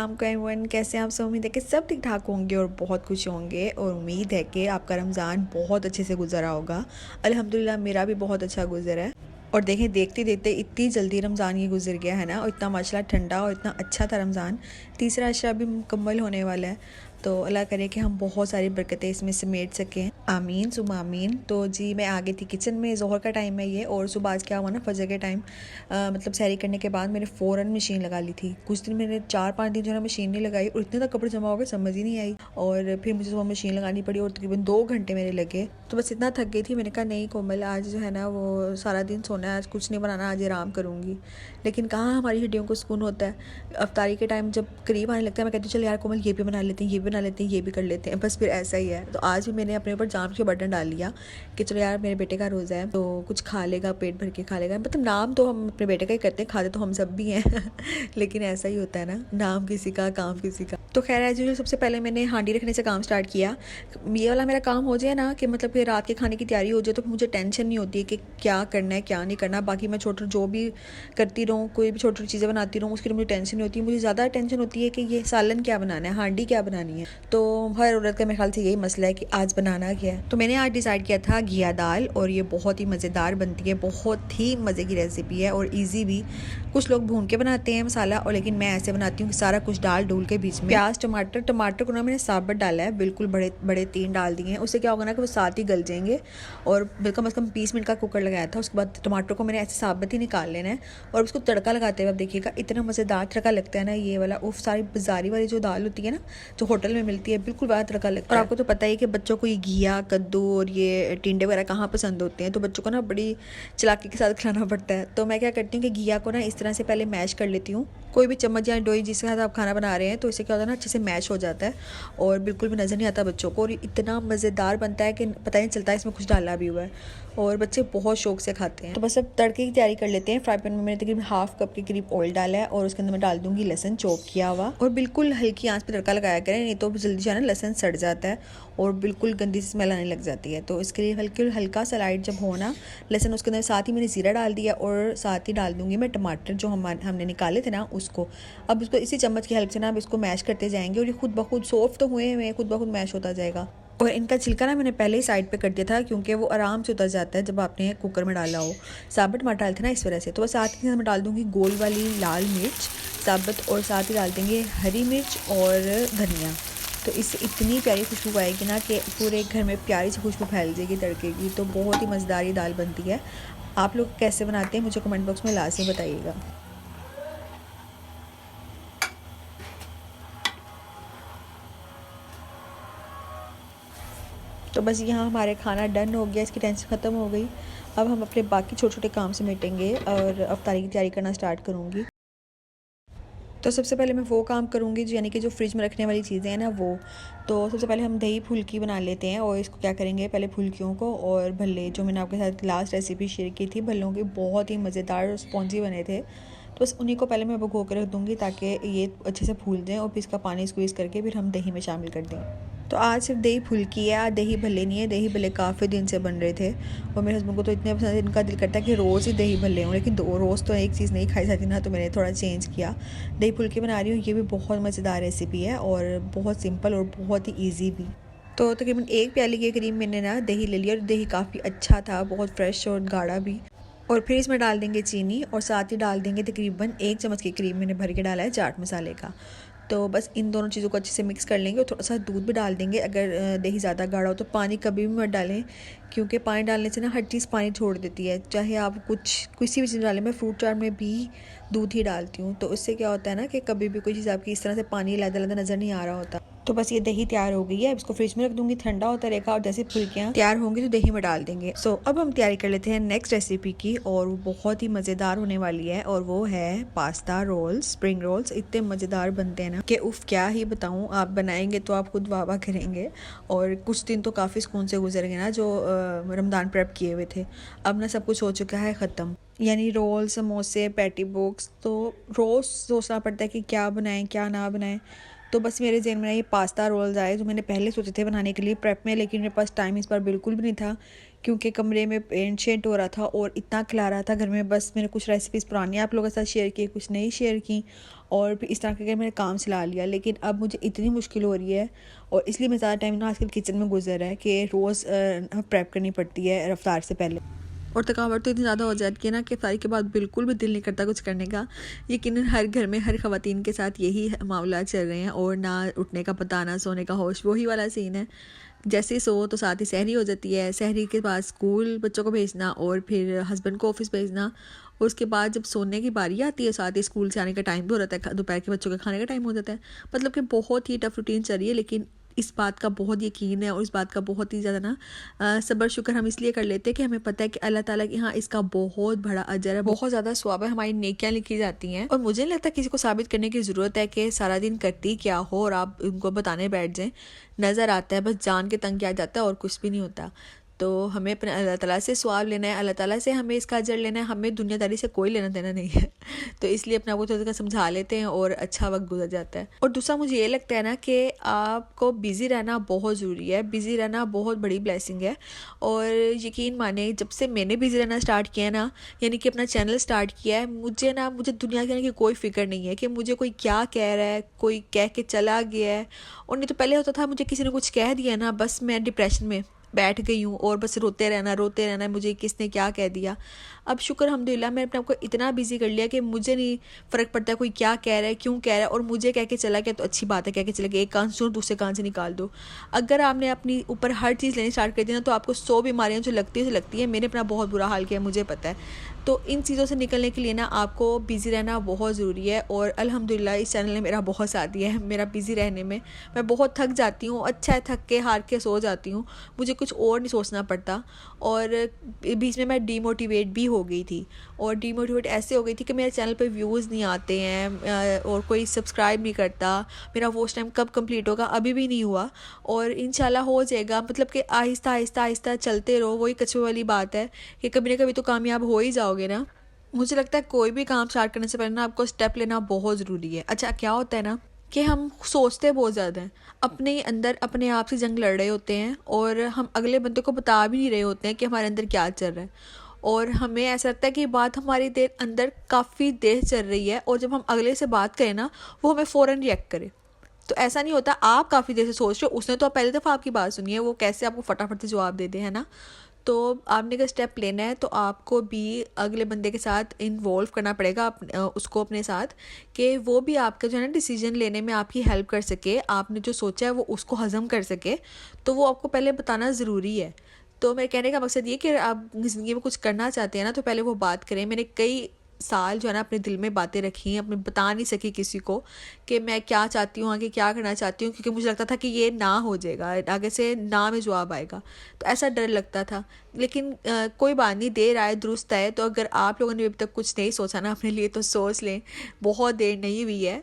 अस्सलाम वालेकुम, कैसे हैं आप सब। उम्मीद है कि सब ठीक ठाक होंगे और बहुत खुश होंगे और उम्मीद है कि आपका रमज़ान बहुत अच्छे से गुजरा होगा। अल्हम्दुलिल्लाह मेरा भी बहुत अच्छा गुजरा है। और देखें देखते देखते इतनी जल्दी रमज़ान ये गुजर गया है ना, और इतना माशाल्लाह ठंडा और इतना अच्छा था रमज़ान। तीसरा अशरा भी मुकम्मल होने वाला है, तो अल्लाह करे कि हम बहुत सारी बरकतें इसमें समेट सकें। आमीन सुमा आमीन। तो जी मैं आ गई थी किचन में, ज़ोहर का टाइम है ये, और सुबह आज क्या हुआ ना, फजर के टाइम मतलब सहरी करने के बाद मैंने फ़ौरन मशीन लगा ली थी। कुछ दिन मैंने 4-5 दिन जो है मशीन नहीं लगाई और इतने तक कपड़े जमा हो गए समझ ही नहीं आई, और फिर मुझे सुबह मशीन लगानी पड़ी और तकरीबन 2 घंटे मेरे लगे। तो बस इतना थक गई थी, मैंने कहा नहीं कोमल आज जो है ना वो सारा दिन सोना है, आज कुछ नहीं बनाना, आज आराम करूँगी। लेकिन कहाँ हमारी हड्डियों को सुकून होता है। अफ्तारी के टाइम जब करीब आने लगता है मैं कहती हूँ चल यार कोमल ये भी बना लेते हैं, ये भी बना लेते हैं, ये भी कर लेते हैं, बस फिर ऐसा ही है। तो आज भी मैंने अपने ऊपर जाम के बटन डाल लिया कि चलो यार मेरे बेटे का रोज़ा है तो कुछ खा लेगा, पेट भर के खा लेगा। मतलब नाम तो हम अपने बेटे का ही करते हैं, खाते तो हम सब भी हैं लेकिन ऐसा ही होता है ना, नाम किसी का काम किसी का। तो खैर एज यूजुअल सबसे पहले मैंने हांडी रखने से काम स्टार्ट किया। ये वाला मेरा काम हो जाए ना कि मतलब फिर रात के खाने की तैयारी हो जाए तो मुझे टेंशन नहीं होती है कि क्या करना है क्या नहीं करना। बाकी मैं छोटा जो भी करती रहूँ, कोई भी छोटी छोटी चीज़ें बनाती रहूँ, उसके लिए मुझे टेंशन नहीं होती। मुझे ज़्यादा टेंशन होती है कि ये सालन क्या बनाना है, हांडी क्या बनानी है। तो हर औरत का मेरे ख्याल से यही मसला है कि आज बनाना क्या है। तो मैंने आज डिसाइड किया था घिया दाल, और ये बहुत ही मज़ेदार बनती है, बहुत ही मज़े की रेसिपी है और ईजी भी। कुछ लोग भून के बनाते हैं मसाला, और लेकिन मैं ऐसे बनाती हूँ कि सारा कुछ डाल डूल के बीच में प्याज टमाटर को ना मैंने साबुत डाला है, बिल्कुल बड़े बड़े 3 डाल दिए हैं। उससे क्या होगा ना कि वो साथ ही गल जाएंगे। और कम से कम 20 मिनट का कुकर लगाया था। उसके बाद टमाटर को मैंने ऐसे साबुत ही निकाल लेना है और उसको तड़का लगाते हुए आप देखिएगा इतना मज़ेदार तड़का लगता है ना ये वाला। उफ सारी बाजारी वाली जो दाल होती है ना जो होटल में मिलती है, बिल्कुल वह तड़का लगता है। और आपको तो पता ही कि बच्चों को ये घिया कद्दू और ये टिंडे वगैरह कहाँ पसंद होते हैं, तो बच्चों को ना बड़ी चालाकी के साथ खिलाना पड़ता है। तो मैं क्या करती हूँ कि घिया को ना इस तरह से पहले मैश कर लेती हूँ, कोई भी चम्मच या डोई जिसके साथ आप खाना बना रहे हैं, तो इससे क्या होता है ना अच्छे से मैश हो जाता है और बिल्कुल भी नज़र नहीं आता बच्चों को। और इतना मज़ेदार बनता है कि पता ही नहीं चलता इसमें कुछ डाला भी हुआ है, और बच्चे बहुत शौक से खाते हैं। तो बस अब तड़के की तैयारी कर लेते हैं। फ्राई पैन में मैंने तकरीबन हाफ कप के करीब ऑयल डाला है और उसके अंदर मैं डाल दूंगी लहसन चॉप किया हुआ। और बिल्कुल हल्की आंच पे तड़का लगाया करें, नहीं तो जल्दी जो है ना लहसन सड़ जाता है और बिल्कुल गंदी स्मेल आने लग जाती है। तो इसके लिए हल्का सा लाइट जब हो ना लहसन, उसके अंदर साथ ही मैंने ज़ीरा डाल दिया और साथ ही डाल दूंगी मैं टमाटर जो हमने निकाले थे ना उसको। अब उसको इसी चम्मच की हेल्प से ना अब इसको मैश करते जाएंगे और ये खुद ब खुद सॉफ्ट तो हुए हुए खुद ब खुद मैश होता जाएगा। और इनका छिलका ना मैंने पहले ही साइड पे कर दिया था क्योंकि वो आराम से उतर जाता है जब आपने कुकर में डाला हो। साबुत टमाटर डालते ना इस वजह से। तो बस साथ ही मैं डाल दूंगी गोल वाली लाल मिर्च साबुत, और साथ ही डाल देंगे हरी मिर्च और धनिया। तो इससे इतनी प्यारी खुशबू आएगी ना कि पूरे घर में प्यारी सी खुशबू फैल जाएगी तड़के की। तो बहुत ही मज़ेदार दाल बनती है। आप लोग कैसे बनाते हैं मुझे कमेंट बॉक्स में लाजमी बताइएगा। तो बस यहाँ हमारे खाना डन हो गया, इसकी टेंशन ख़त्म हो गई। अब हम अपने बाकी छोटे छोटे काम समेटेंगे और अफ्तारी की तैयारी करना स्टार्ट करूँगी। तो सबसे पहले मैं वो काम करूँगी जो यानी कि जो फ्रिज में रखने वाली चीज़ें हैं ना वो। तो सबसे पहले हम दही फुल्की बना लेते हैं, और इसको क्या करेंगे पहले फुल्कियों को और भल्ले जो मैंने आपके साथ लास्ट रेसिपी शेयर की थी भल्लों की, बहुत ही मज़ेदार और स्पॉन्जी बने थे। तो बस उन्हीं को पहले मैं भिगो कर रख दूँगी ताकि ये अच्छे से फूल जाएँ, और फिर इसका पानी स्क्वीज़ करके फिर हम दही में शामिल कर दें। तो आज सिर्फ दही फुल्की है, आज दही भल्ले नहीं है। दही भल्ले काफ़ी दिन से बन रहे थे और मेरे हस्बैंड को तो इतने पसंद है, इनका दिल करता है कि रोज़ ही दही भल्ले हों, लेकिन रोज़ तो एक चीज़ नहीं खाई जाती ना, तो मैंने थोड़ा चेंज किया। दही फुल्की बना रही हूँ, ये भी बहुत मज़ेदार रेसिपी है और बहुत सिंपल और बहुत ही ईजी भी। तो तकरीबन 1 प्याली के करीब मैंने ना दही ले लिया, और दही काफ़ी अच्छा था, बहुत फ्रेश और गाढ़ा भी। और फिर इसमें डाल देंगे चीनी, और साथ ही डाल देंगे तकरीबन 1 चम्मच के करीब मैंने भर के डाला है चाट मसाले का। तो बस इन दोनों चीज़ों को अच्छे से मिक्स कर लेंगे और थोड़ा सा दूध भी डाल देंगे। अगर दही ज़्यादा गाढ़ा हो तो पानी कभी भी मत डालें, क्योंकि पानी डालने से ना हर चीज़ पानी छोड़ देती है। चाहे आप किसी भी चीज़ डालें, मैं फ्रूट चाट में भी दूध ही डालती हूँ, तो उससे क्या होता है ना कि कभी भी कोई चीज़ आपकी इस तरह से पानी लहदा लहदा नज़र नहीं आ रहा होता। तो बस ये दही तैयार हो गई है, अब इसको फ्रिज में रख दूंगी, ठंडा होता रहेगा, और जैसे फुल्कियाँ तैयार होंगी तो दही में डाल देंगे। अब हम तैयारी कर लेते हैं नेक्स्ट रेसिपी की, और वो बहुत ही मज़ेदार होने वाली है, और वो है पास्ता रोल्स, स्प्रिंग रोल्स। इतने मज़ेदार बनते हैं ना कि उफ क्या ही बताऊँ, आप बनाएंगे तो आप खुद वाह वाह करेंगे। और कुछ दिन तो काफ़ी सुकून से गुजर गए ना जो रमज़ान प्रेप किए हुए थे। अब ना सब कुछ हो चुका है ख़त्म, यानी रोल समोसे पैटी बुक्स। तो रोज़ सोचना पड़ता है कि क्या बनाएं क्या ना बनाएं। तो बस मेरे जहन में ये पास्ता रोल्स आए जो मैंने पहले सोचे थे बनाने के लिए प्रेप में, लेकिन मेरे पास टाइम इस बार बिल्कुल भी नहीं था क्योंकि कमरे में पेंट शेंट हो रहा था और इतना खिला रहा था घर में। बस मैंने कुछ रेसिपीज़ पुरानी आप लोगों के साथ शेयर की, कुछ नई शेयर की, और फिर इस तरह करके मैंने काम चला लिया। लेकिन अब मुझे इतनी मुश्किल हो रही है और इसलिए मैं ज़्यादा टाइम ना आजकल किचन में गुजर रहा है कि रोज़ प्रेप करनी पड़ती है रफ्तार से पहले। और थकावट तो इतनी ज़्यादा हो जाती है ना कि इफ्तारी के बाद बिल्कुल भी दिल नहीं करता कुछ करने का। यकीनन हर घर में हर ख़वातीन के साथ यही मामला चल रहे हैं, और ना उठने का पता ना सोने का होश, वही वाला सीन है। जैसे ही सो तो साथ ही सहरी हो जाती है, सहरी के बाद स्कूल बच्चों को भेजना और फिर हस्बैंड को ऑफिस भेजना, और उसके बाद जब सोने की बारी आती है साथ ही स्कूल से आने का टाइम भी हो जाता है, दोपहर के बच्चों के खाने का टाइम हो जाता है। मतलब कि बहुत ही टफ रूटीन चल रही है। लेकिन इस बात का बहुत यकीन है और इस बात का बहुत ही ज़्यादा ना सब्र शुक्र हम इसलिए कर लेते हैं कि हमें पता है कि अल्लाह ताला के यहाँ इसका बहुत बड़ा अजर है, बहुत ज़्यादा सवाब है, हमारी नेकियां लिखी जाती हैं। और मुझे नहीं लगता किसी को साबित करने की ज़रूरत है कि सारा दिन करती क्या हो और आप उनको बताने बैठ जाएं। नज़र आता है, बस जान के तंग किया जाता है और कुछ भी नहीं होता। तो हमें अपने अल्लाह ताला से सवाब लेना है, अल्लाह ताला से हमें इसका अजर लेना है, हमें दुनियादारी से कोई लेना देना नहीं है। तो इसलिए अपने आप को थोड़ा समझा लेते हैं और अच्छा वक्त गुजर जाता है। और दूसरा मुझे ये लगता है ना कि आपको बिज़ी रहना बहुत ज़रूरी है, बिज़ी रहना बहुत बड़ी ब्लेसिंग है। और यकीन माने जब से मैंने बिज़ी रहना स्टार्ट किया ना, यानी कि अपना चैनल स्टार्ट किया है, मुझे दुनिया के की कोई फ़िक्र नहीं है कि मुझे कोई क्या कह रहा है, कोई कह के चला गया है। और नहीं तो पहले होता था मुझे किसी ने कुछ कह दिया ना, बस मैं डिप्रेशन में बैठ गई हूँ और बस रोते रहना मुझे किसने क्या कह दिया। अब शुक्र अल्हम्दुलिल्लाह मैंने अपने आप को इतना बिजी कर लिया कि मुझे नहीं फ़र्क पड़ता कोई क्या कह रहा है, क्यों कह रहा है, और मुझे कह के चला गया तो अच्छी बात है, कह के चला गया, एक कान सुनो दूसरे कान से निकाल दो। अगर आपने अपनी ऊपर हर चीज़ लेनी स्टार्ट कर दी ना तो आपको 100 बीमारियाँ जो लगती है। मैंने अपना बहुत बुरा हाल किया, मुझे पता है। तो इन चीज़ों से निकलने के लिए ना आपको बिज़ी रहना बहुत ज़रूरी है। और अल्हम्दुलिल्लाह इस चैनल ने मेरा बहुत साथ दिया है मेरा बिज़ी रहने में। मैं बहुत थक जाती हूँ, अच्छा है, थक के हार के सो जाती हूँ, मुझे कुछ और नहीं सोचना पड़ता। और बीच में मैं डीमोटिवेट भी हो गई थी, और डीमोटिवेट ऐसे हो गई थी कि मेरे चैनल पे व्यूज़ नहीं आते हैं और कोई सब्सक्राइब नहीं करता। मेरा वॉच टाइम कब कंप्लीट होगा, अभी भी नहीं हुआ, और इंशाल्लाह हो जाएगा। मतलब कि आहिस्ता आहिस्ता आहिस्ता चलते रहो, वही कछुए वाली बात है कि कभी ना कभी तो कामयाब हो ही जाओगे ना। मुझे लगता है कोई भी काम स्टार्ट करने से पहले ना आपको स्टेप लेना बहुत ज़रूरी है। अच्छा, क्या होता है ना कि हम सोचते बहुत ज़्यादा हैं, अपने अंदर अपने आप से जंग लड़ रहे होते हैं, और हम अगले बंदे को बता भी नहीं रहे होते हैं कि हमारे अंदर क्या चल रहा है। और हमें ऐसा लगता है कि बात हमारी देर अंदर काफ़ी देर चल रही है, और जब हम अगले से बात करें ना वो हमें फ़ौरन रिएक्ट करे। तो ऐसा नहीं होता, आप काफ़ी देर से सोच रहे हो, उसने तो पहली दफ़ा आपकी बात सुनी है, वो कैसे आपको फटाफट से जवाब दे दे, है ना। तो आपने अगर स्टेप लेना है तो आपको भी अगले बंदे के साथ इन्वॉल्व करना पड़ेगा, उसको अपने साथ, कि वो भी आपका जो है ना डिसीजन लेने में आपकी हेल्प कर सके, आपने जो सोचा है वो उसको हज़म कर सके। तो वो आपको पहले बताना ज़रूरी है। तो मेरे कहने का मकसद ये कि आप ज़िंदगी में कुछ करना चाहते हैं ना तो पहले वो बात करें। मैंने कई साल जो है ना अपने दिल में बातें रखी हैं, अपने बता नहीं सकी किसी को कि मैं क्या चाहती हूँ, आगे क्या करना चाहती हूँ, क्योंकि मुझे लगता था कि ये ना हो जाएगा, आगे से ना में जवाब आएगा, तो ऐसा डर लगता था। लेकिन कोई बात नहीं, देर आए दुरुस्त आए। तो अगर आप लोगों ने अभी तक कुछ नहीं सोचा ना अपने लिए तो सोच लें, बहुत देर नहीं हुई है।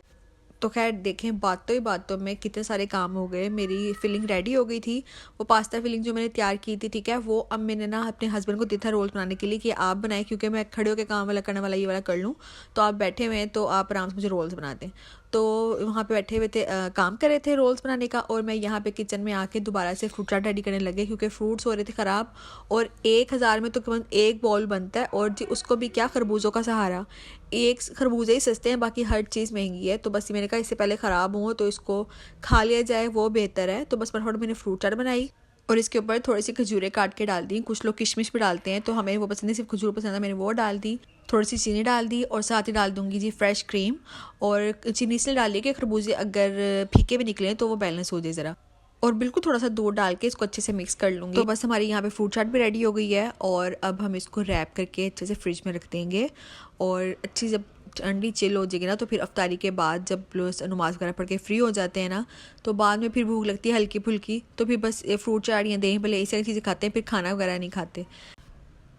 तो खैर देखें, बातों ही बातों में कितने सारे काम हो गए। मेरी फिलिंग रेडी हो गई थी, वो पास्ता फिलिंग जो मैंने तैयार की थी, ठीक है, वो अब मैंने ना अपने हस्बैंड को दिया था रोल्स बनाने के लिए कि आप बनाएं, क्योंकि मैं खड़े होकर काम वाला करने वाला ये वाला कर लूँ, तो आप बैठे हुए हैं तो आप आराम से मुझे रोल्स बना दें। तो वहाँ पे बैठे हुए थे, काम कर रहे थे रोल्स बनाने का, और मैं यहाँ पे किचन में आके दोबारा से फ्रूट चाट रेडी करने लगे, क्योंकि फ्रूट्स हो रहे थे ख़राब। और 1000 में तो करीबन एक बॉल बनता है, और जी उसको भी क्या, खरबूजों का सहारा। एक खरबूजे ही सस्ते हैं, बाकी हर चीज़ महंगी है। तो बस मैंने कहा इससे पहले ख़राब हो तो इसको खा लिया जाए, वो बेहतर है। तो बस फटाफट मैंने फ्रूट चाट बनाई, और इसके ऊपर थोड़ी सी खजूरें काट के डाल दी। कुछ लोग किशमिश भी डालते हैं, तो हमें वो पसंद है, सिर्फ खजूर पसंद है, मैंने वो डाल दी। थोड़ी सी चीनी डाल दी, और साथ ही डाल दूंगी जी फ्रेश क्रीम। और चीनी इसलिए डाल दी कि खरबूजे अगर फीके भी निकले तो वो बैलेंस हो जाए ज़रा। और बिल्कुल थोड़ा सा दूध डाल के इसको अच्छे से मिक्स कर लूँगी। तो बस हमारी यहाँ पे फ्रूट चाट भी रेडी हो गई है, और अब हम इसको रैप करके अच्छे से फ्रिज में रख देंगे। और अच्छी जब ठंडी चिल हो जाएगी ना, तो फिर अफ्तारी के बाद जब नमाज़ वगैरह पढ़ के फ्री हो जाते हैं ना, तो बाद में फिर भूख लगती है हल्की फुल्की, तो फिर बस फ्रूट चाट या दही भले ऐसी चीज़ें खाते हैं, फिर खाना वगैरह नहीं खाते।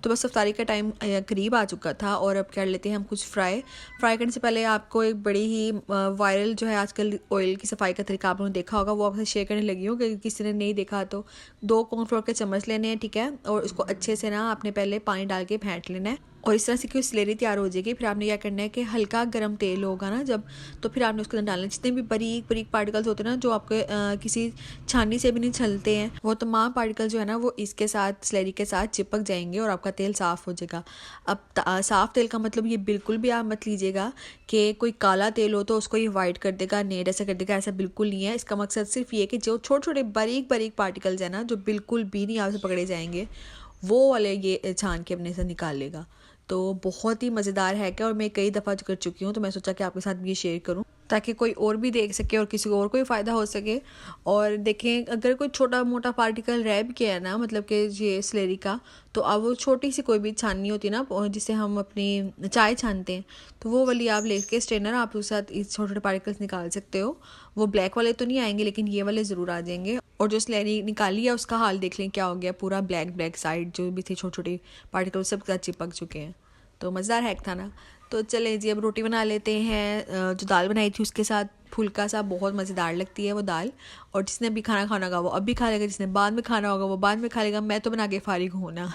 तो बस अफ्तारी का टाइम करीब आ चुका था, और अब कर लेते हैं हम कुछ फ्राई करने से पहले आपको एक बड़ी ही वायरल जो है आजकल ऑयल की सफाई का तरीका आप लोगों ने देखा होगा, वो आपसे शेयर करने लगी हूँ कि किसी ने नहीं देखा तो। 2 कॉर्नफ्लोर के चम्मच लेने हैं, ठीक है, और उसको अच्छे से ना आपने पहले पानी डाल के फेंट लेना है। और इस तरह से क्यों स्लेरी तैयार हो जाएगी। फिर आपने क्या करना है कि हल्का गर्म तेल होगा ना जब, तो फिर आपने उसके अंदर डालना है जितने भी बारीक बारीक पार्टिकल्स होते हैं ना जो आपके किसी छानी से भी नहीं छलते हैं, वो तमाम पार्टिकल जो है ना वो इसके साथ स्लेरी के साथ चिपक जाएंगे और आपका तेल साफ़ हो जाएगा। अब साफ़ तेल का मतलब ये बिल्कुल भी आप मत लीजिएगा कि कोई काला तेल हो तो उसको ये वाइट कर देगा, नेड ऐसा कर देगा, ऐसा बिल्कुल नहीं है। इसका मकसद सिर्फ ये कि जो छोटे छोटे बारीक बारीक पार्टिकल्स हैं ना जो बिल्कुल भी नहीं आपसे पकड़े जाएंगे, वो वाले ये छान के अपने से निकाल लेगा। तो बहुत ही मज़ेदार हैक है और मैं कई दफ़ा कर चुकी हूँ, तो मैं सोचा कि आपके साथ भी ये शेयर करूँ ताकि कोई और भी देख सके और किसी को और कोई फ़ायदा हो सके। और देखें अगर कोई छोटा मोटा पार्टिकल रह भी गया है ना, मतलब कि ये स्लेरी का, तो अब वो छोटी सी कोई भी छाननी होती है ना जिससे हम अपनी चाय छानते हैं, तो वो वाली आप लेके स्ट्रेनर आप उसके साथ इस छोटे छोटे पार्टिकल्स निकाल सकते हो। वो ब्लैक वाले तो नहीं आएंगे लेकिन ये वाले ज़रूर आ जाएंगे। और जो स्लेरी निकाली है उसका हाल देख लें क्या हो गया, पूरा ब्लैक ब्लैक साइड जो भी थी छोटे छोटे पार्टिकल सब के साथ चिपक चुके हैं। तो मज़ेदार हैक था ना। तो चलें जी अब रोटी बना लेते हैं। जो दाल बनाई थी उसके साथ फुल्का सा बहुत मज़ेदार लगती है वो दाल। और जिसने अभी खाना खाना होगा वो अभी खा लेगा, जिसने बाद में खाना होगा वो बाद में खा लेगा। मैं तो बना के फारिग हूँ ना।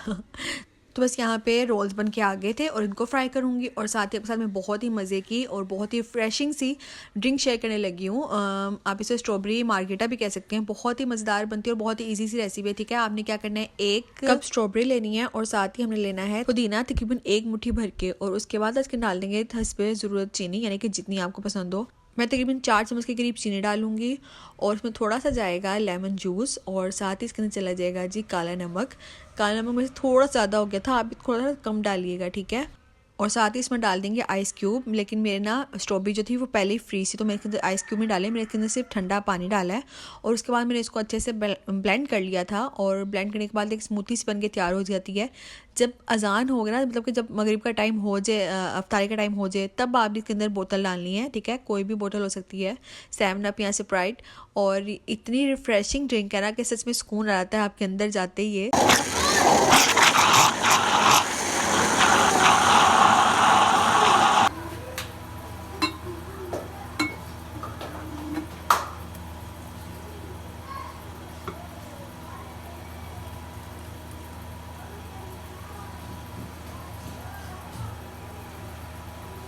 तो बस यहाँ पे रोल्स बन के आ गए थे और इनको फ्राई करूँगी और साथ ही आपके साथ मैं बहुत ही मज़े की और बहुत ही फ्रेशिंग सी ड्रिंक शेयर करने लगी हूँ। आप इसे स्ट्रॉबेरी मार्गेटा भी कह सकते हैं। बहुत ही मज़ेदार बनती है और बहुत ही इजी सी रेसिपी है। ठीक है, आपने क्या करना है, 1 कप स्ट्रॉबेरी लेनी है और साथ ही हमने लेना है पुदीना तकरीबन 1 मुट्ठी भर के, और उसके बाद इसके डाल देंगे हस्बे ज़रूरत चीनी, यानी कि जितनी आपको पसंद हो। मैं तकरीबन 4 चम्मच के करीब चीनी डालूंगी और उसमें थोड़ा सा जाएगा लेमन जूस और साथ ही इसके अंदर चला जाएगा जी काला नमक। काला नमक मुझे थोड़ा ज़्यादा हो गया था, आप थोड़ा सा कम डालिएगा, ठीक है। और साथ ही इसमें डाल देंगे आइस क्यूब, लेकिन मेरे ना स्ट्रॉबेरी जो थी वो पहले ही फ्रीज थी तो मैंने इसके अंदर आइस क्यूब नहीं डाले, मैंने इसके अंदर सिर्फ ठंडा पानी डाला है। और उसके बाद मैंने इसको अच्छे से ब्लेंड कर लिया था और ब्लेंड करने के बाद एक स्मूथी सी बन के तैयार हो जाती है। जब अजान हो गया ना, मतलब कि जब मगरिब का टाइम हो जाए, अफ्तारी का टाइम हो जाए, तब आप इसके अंदर बोतल डालनी है, ठीक है। कोई भी बोतल हो सकती है, 7 अप या स्प्राइट। और इतनी रिफ्रेशिंग ड्रिंक है ना कि सच में सुकून आ जाता है आपके अंदर जाते ही ये।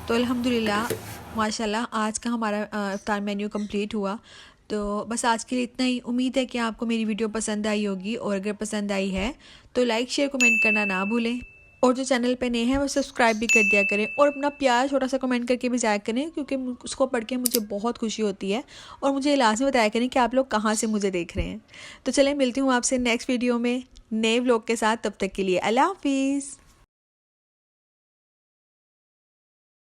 तो अल्हम्दुलिल्लाह माशाल्लाह आज का हमारा इफ्तार मेन्यू कंप्लीट हुआ। तो बस आज के लिए इतना ही। उम्मीद है कि आपको मेरी वीडियो पसंद आई होगी और अगर पसंद आई है तो लाइक शेयर कमेंट करना ना भूलें। और जो चैनल पे नए हैं वो सब्सक्राइब भी कर दिया करें और अपना प्यार छोटा सा कमेंट करके भी जाया करें, क्योंकि उसको पढ़ के मुझे बहुत खुशी होती है। और मुझे लाजमी बताया करें कि आप लोग कहाँ से मुझे देख रहे हैं। तो चलें मिलती हूँ आपसे नेक्स्ट वीडियो में नए व्लॉग के साथ। तब तक के लिए अल्लाह हाफिज़।